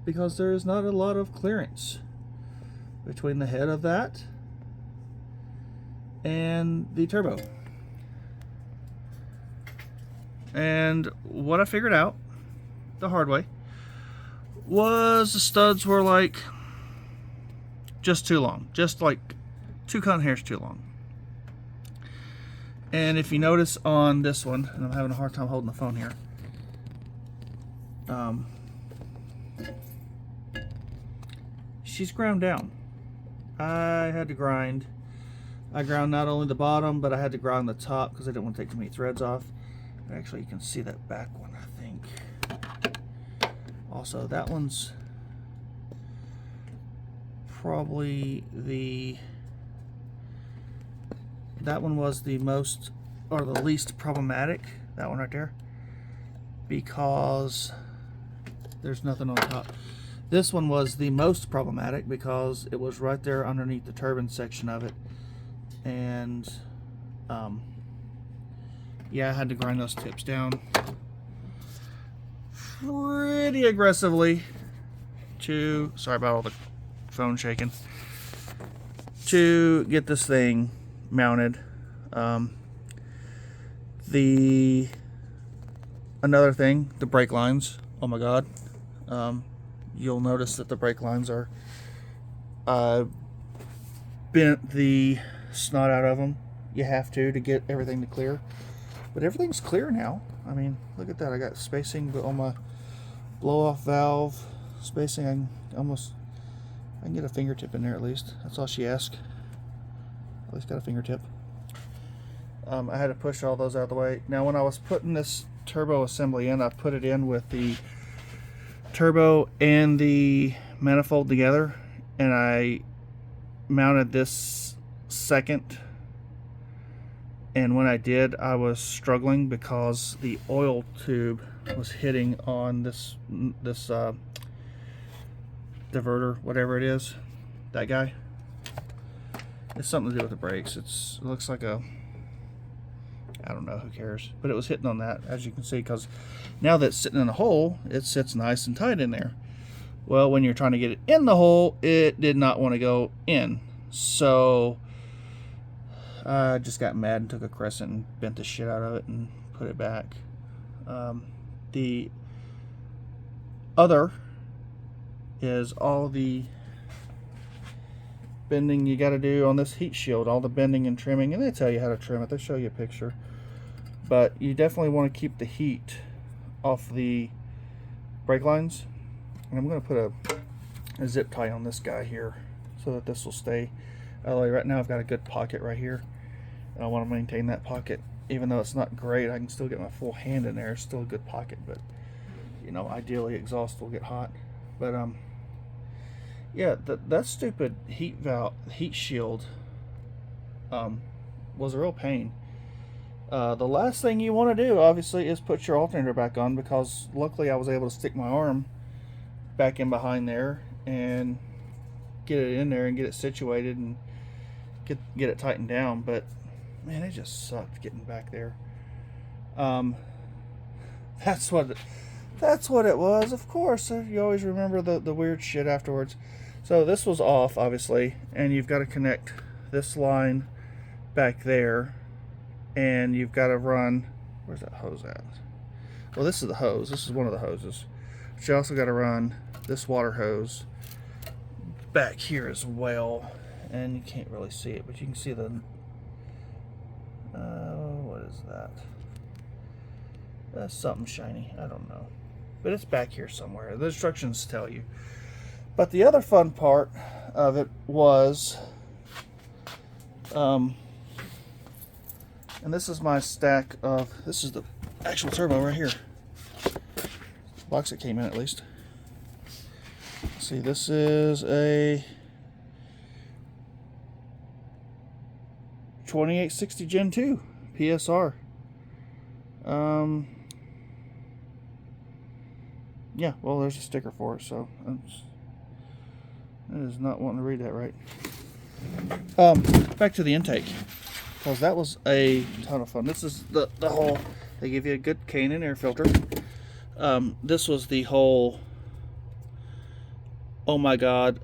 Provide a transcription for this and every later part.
because there is not a lot of clearance between the head of that and the turbo. And what I figured out the hard way was the studs were like just too long, just like 2 cotton hairs too long. And if you notice on this one, and I'm having a hard time holding the phone here, she's ground down. I had to grind. I ground not only the bottom, but I had to grind the top because I didn't want to take too many threads off. Actually, you can see that back one, I think. Also, that one's probably that one was the most, or the least problematic, that one right there, because there's nothing on top. This one was the most problematic because it was right there underneath the turbine section of it, and yeah, I had to grind those tips down pretty aggressively to, sorry about all the phone shaking, to get this thing mounted. Another thing, the brake lines, oh my god, you'll notice that the brake lines are bent the snot out of them. You have to get everything to clear, but everything's clear now. I mean, look at that. I got spacing on my blow off valve, spacing. I can get a fingertip in there at least. That's all she asked. At least got a fingertip. I had to push all those out of the way. Now when I was putting this turbo assembly in, I put it in with the turbo and the manifold together, and I mounted this second, and when I did, I was struggling because the oil tube was hitting on this diverter, whatever it is, that guy. It's something to do with the brakes. It looks like a, I don't know, who cares, but it was hitting on that, as you can see, because now that it's sitting in a hole, it sits nice and tight in there. Well, when you're trying to get it in the hole, it did not want to go in, so I just got mad and took a crescent and bent the shit out of it and put it back. The other is all the bending you got to do on this heat shield, all the bending and trimming, and they tell you how to trim it. They show you a picture, but you definitely want to keep the heat off the brake lines. And I'm going to put a zip tie on this guy here so that this will stay out of the way. Right now I've got a good pocket right here, and I want to maintain that pocket. Even though it's not great, I can still get my full hand in there. It's still a good pocket, but you know, ideally exhaust will get hot. But yeah, that stupid heat shield was a real pain. The last thing you want to do, obviously, is put your alternator back on, because luckily I was able to stick my arm back in behind there and get it in there and get it situated and get it tightened down. But man, it just sucked getting back there. That's what it was. Of course, you always remember the weird shit afterwards. So this was off, obviously, and you've got to connect this line back there, and you've got to run, where's that hose at? Well, this is the hose. This is one of the hoses. But you also got to run this water hose back here as well, and you can't really see it, but you can see the what is that? That's something shiny. I don't know, but it's back here somewhere. The instructions tell you. But the other fun part of it was, and this is my stack of, this is the actual turbo right here. The box it came in, at least. See, this is a 2860 Gen 2 PSR. Yeah, well, there's a sticker for it, so it is not wanting to read that right. Back to the intake, because that was a ton of fun. This is the whole, they give you a good K&N air filter. This was the whole oh my god,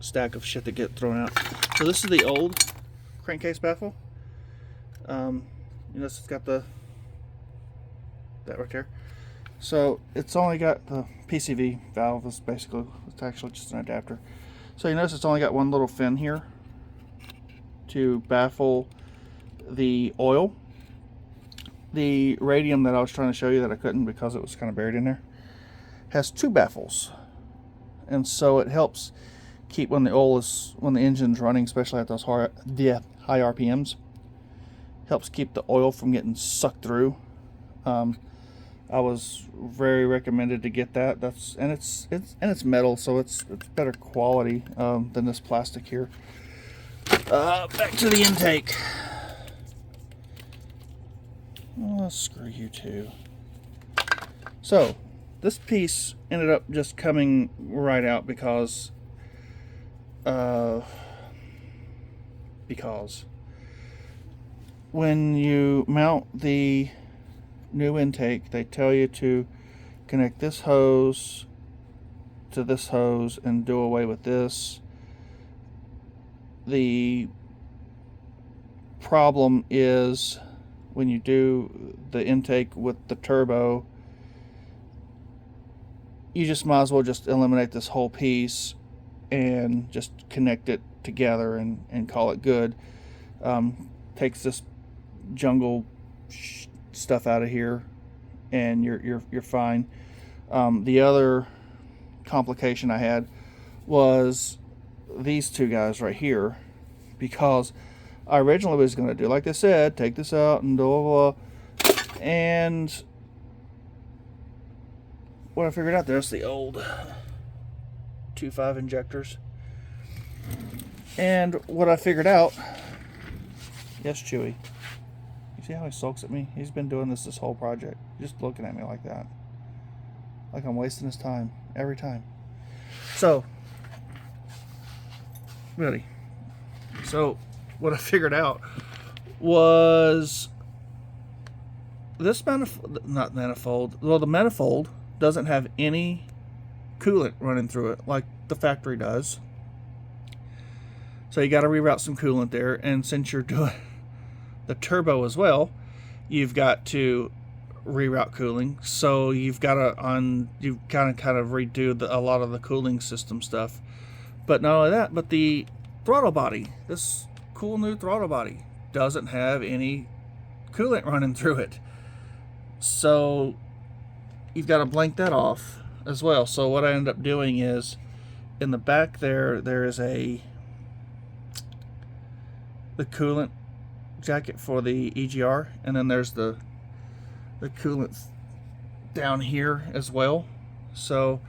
stack of shit that get thrown out. So this is the old crankcase baffle. You know, it's got that right there. So it's only got the PCV valve. Is basically, it's actually just an adapter. So you notice it's only got one little fin here to baffle the oil. The radium that I was trying to show you that I couldn't because it was kind of buried in there has two baffles, and so it helps keep when the engine's running, especially at those high RPMs, helps keep the oil from getting sucked through. I was very recommended to get that. It's metal, so it's better quality than this plastic here. Back to the intake. Oh, screw you too. So this piece ended up just coming right out because when you mount the new intake, they tell you to connect this hose to this hose and do away with this. The problem is when you do the intake with the turbo, you just might as well just eliminate this whole piece and just connect it together and call it good. Takes this jungle stuff out of here, and you're fine. The other complication I had was these two guys right here, because I originally was going to do like I said, take this out and blah blah blah, and what I figured out, there's the old 2.5 injectors, and what I figured out, yes, Chewy, you see how he sulks at me? He's been doing this whole project, just looking at me like that, like I'm wasting his time every time. So really, so what I figured out was this manifold, not manifold, well, the manifold doesn't have any coolant running through it like the factory does. So you got to reroute some coolant there, and since you're doing the turbo as well, you've got to reroute cooling. So you've got to you kind of redo a lot of the cooling system stuff. But not only that, but the throttle body, this cool new throttle body, doesn't have any coolant running through it. So you've got to blank that off as well. So what I end up doing is, in the back there is the coolant jacket for the EGR, and then there's the coolant down here as well. So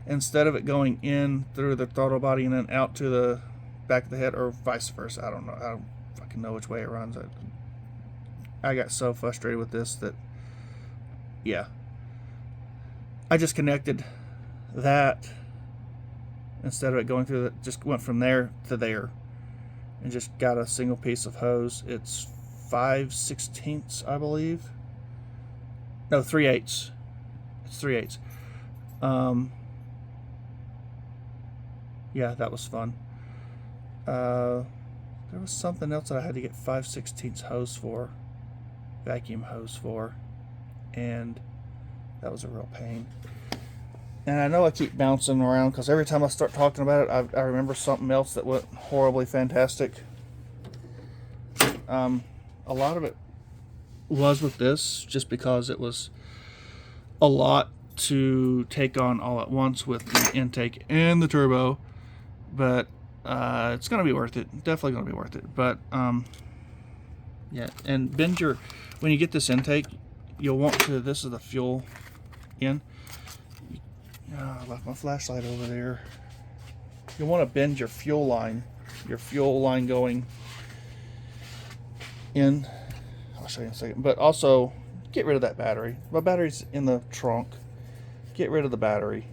instead of it going in through the throttle body and then out to the back of the head, or vice versa, I don't know, I don't fucking know which way it runs. I got so frustrated with this that, yeah, I just connected that, instead of it going through just went from there to there and just got a single piece of hose. It's 5/16, I believe. No, 3/8. It's 3/8. Yeah, that was fun. There was something else that I had to get 5/16 hose for, vacuum hose for, and that was a real pain. And I know I keep bouncing around because every time I start talking about it, I remember something else that went horribly fantastic. A lot of it was with this, just because it was a lot to take on all at once with the intake and the turbo. But it's going to be worth it. Definitely going to be worth it. But yeah, and when you get this intake, you'll want to, this is the fuel in. I left my flashlight over there. You'll want to bend your fuel line going in. I'll show you in a second. But also, get rid of that battery. My battery's in the trunk. Get rid of the battery.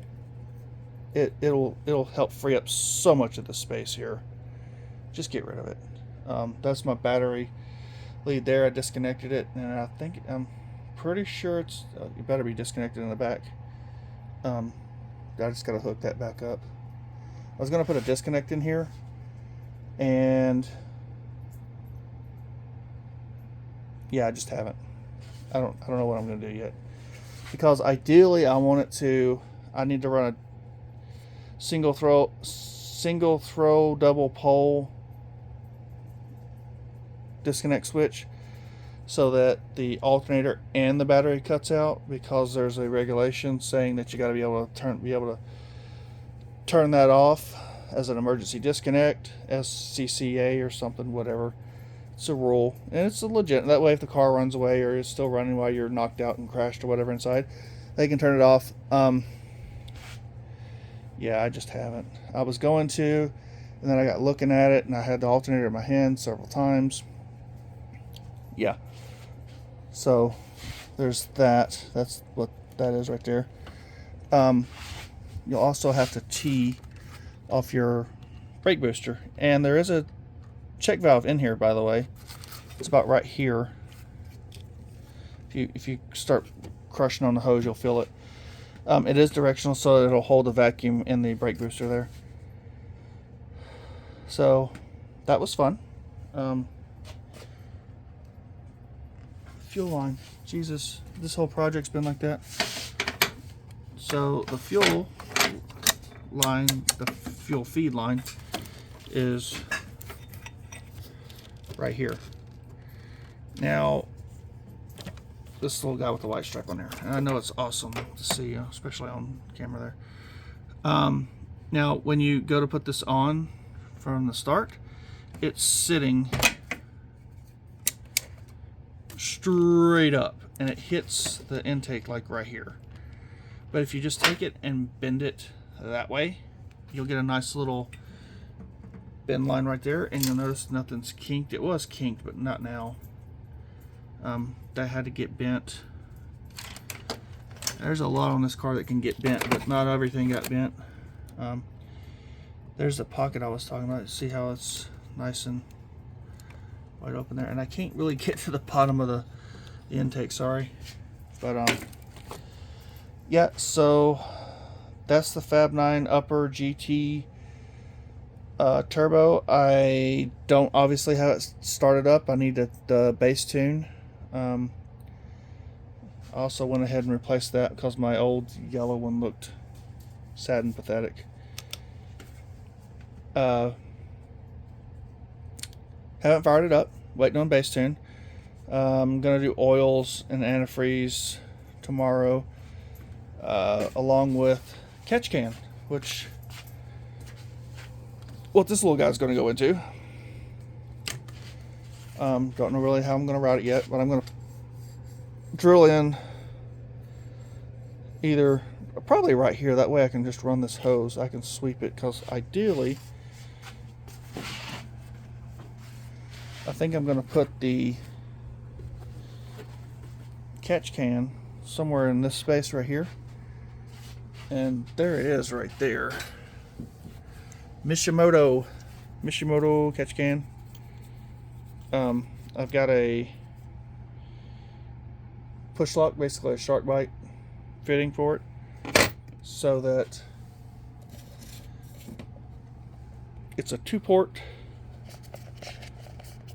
It'll help free up so much of the space here. Just get rid of it. That's my battery lead there. I disconnected it, and I'm pretty sure it's it better be disconnected in the back. I just got to hook that back up. I was going to put a disconnect in here, and yeah, I just haven't. I don't know what I'm going to do yet, because ideally I need to run a single throw double pole disconnect switch, so that the alternator and the battery cuts out, because there's a regulation saying that you got to be able to turn that off as an emergency disconnect, SCCA or something, whatever. It's a rule, and it's a legit. That way, if the car runs away or is still running while you're knocked out and crashed or whatever inside, they can turn it off. Yeah, I just haven't. I was going to, and then I got looking at it, and I had the alternator in my hand several times. Yeah. So there's that. That's what that is right there. You'll also have to tee off your brake booster, and there is a check valve in here, by the way. It's about right here. If you start crushing on the hose, you'll feel it. It is directional, so it'll hold the vacuum in the brake booster there. So that was fun. Fuel line. Jesus, this whole project's been like that. So the fuel line, the fuel feed line, is right here. Now, this little guy with the white stripe on there, and I know it's awesome to see, especially on camera there. Now, when you go to put this on from the start, it's sitting straight up, and it hits the intake like right here. But if you just take it and bend it that way, you'll get a nice little bend line right there, and you'll notice nothing's kinked. It was kinked, but not now. That had to get bent. There's a lot on this car that can get bent, but not everything got bent. There's the pocket I was talking about. See how it's nice and wide open there, and I can't really get to the bottom of the intake, sorry. But yeah, so that's the Fab9 upper GT turbo. I don't obviously have it started up. I need the base tune. I also went ahead and replaced that because my old yellow one looked sad and pathetic. Haven't fired it up, waiting on base tune. I'm gonna do oils and antifreeze tomorrow, along with catch can, which what this little guy's gonna go into. Don't know really how I'm gonna route it yet, but I'm gonna drill in either probably right here. That way I can just run this hose. I can sweep it, because ideally I think I'm gonna put the catch can somewhere in this space right here, and there it is right there. Mishimoto catch can. I've got a push lock, basically a shark bite fitting for it, so that it's a 2-port.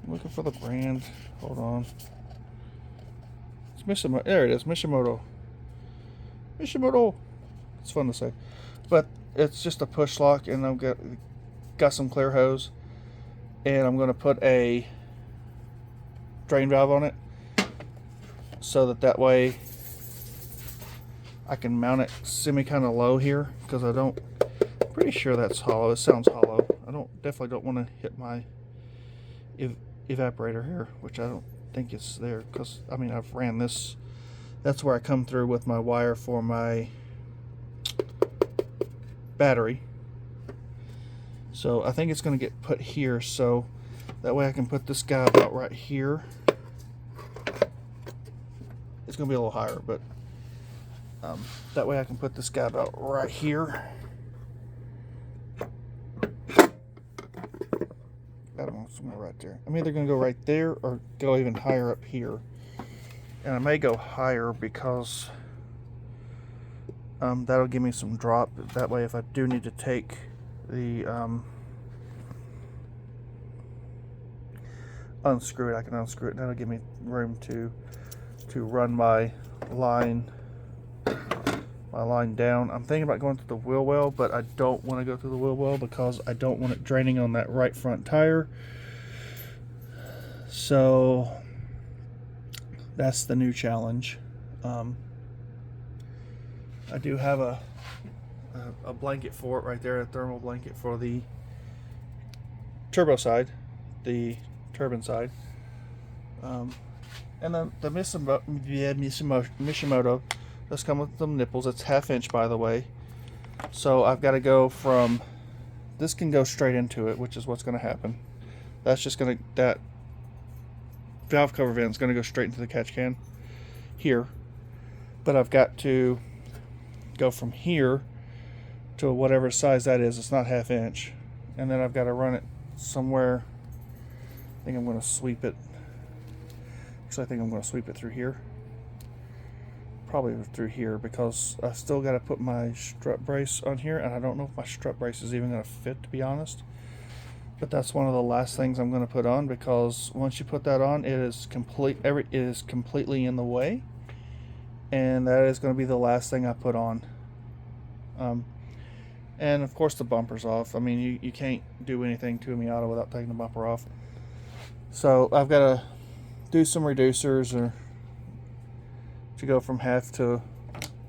I'm looking for the brand. Hold on. It's Mishimoto. There it is. Mishimoto. It's fun to say, but it's just a push lock, and I've got some clear hose, and I'm going to put a drain valve on it, so that way I can mount it semi kind of low here, because I'm pretty sure that's hollow. It sounds hollow. Definitely don't want to hit my evaporator here, which I don't think it's there, because I mean I've ran this. That's where I come through with my wire for my battery. So I think it's going to get put here, so that way I can put this guy about right here. It's going to be a little higher, but that way I can put this guy about right here. I don't know, somewhere right there. I'm either going to go right there or go even higher up here. And I may go higher because That'll give me some drop. That way, if I do need to take the unscrew it, I can unscrew it. That'll give me room to run my line down. I'm thinking about going to the wheel well, but I don't want to go through the wheel well because I don't want it draining on that right front tire. So that's the new challenge. I do have a blanket for it right there, a thermal blanket for the turbo side, the turbine side. And then the Mishimoto does come with some nipples. It's 1/2 inch, by the way. So I've got to go from, this can go straight into it, which is what's going to happen. That's just going to, that valve cover vent is going to go straight into the catch can here. But I've got to go from here to whatever size that is. It's not 1/2 inch. And then I've got to run it somewhere. I think I'm going to sweep it. Actually, I think I'm going to sweep it through here. Probably through here, because I still got to put my strut brace on here, and I don't know if my strut brace is even going to fit, to be honest. But that's one of the last things I'm going to put on, because once you put that on, it is completely in the way, and that is going to be the last thing I put on. And of course the bumper's off. I mean, you can't do anything to a Miata without taking the bumper off. So I've got to do some reducers, or to go from 1/2 to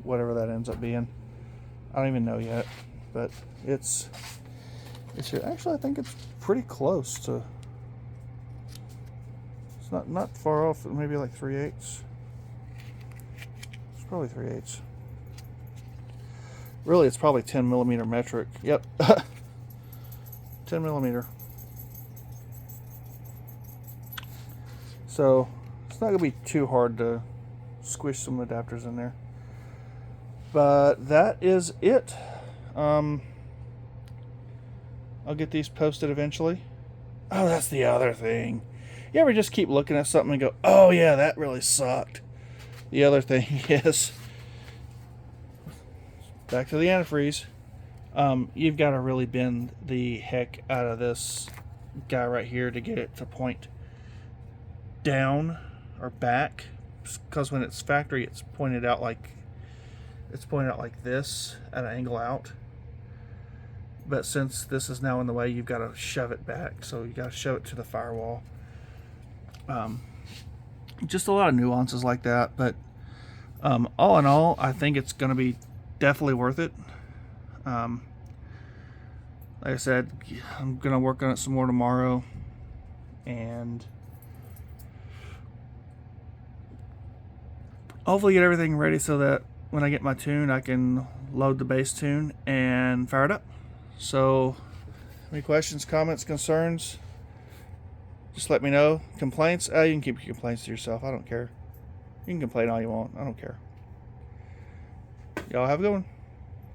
whatever that ends up being. I don't even know yet, but it's here. Actually, I think it's pretty close to. It's not far off. Maybe like 3/8. It's probably 3/8. Really, it's probably 10 millimeter metric. Yep, 10 millimeter. So it's not gonna be too hard to squish some adapters in there. But that is it. I'll get these posted eventually. Oh, that's the other thing. You ever just keep looking at something and go, oh yeah, that really sucked? The other thing is, back to the antifreeze, you've got to really bend the heck out of this guy right here to get it to point down or back, because when it's factory, it's pointed out like this at an angle out. But since this is now in the way, you've got to shove it back. So you got to shove it to the firewall. Just a lot of nuances like that. But all in all, I think it's going to be definitely worth it. Like I said, I'm going to work on it some more tomorrow. And hopefully get everything ready so that when I get my tune, I can load the base tune and fire it up. So, any questions, comments, concerns, just let me know. Complaints, you can keep your complaints to yourself. I don't care. You can complain all you want. I don't care. Y'all have a good one.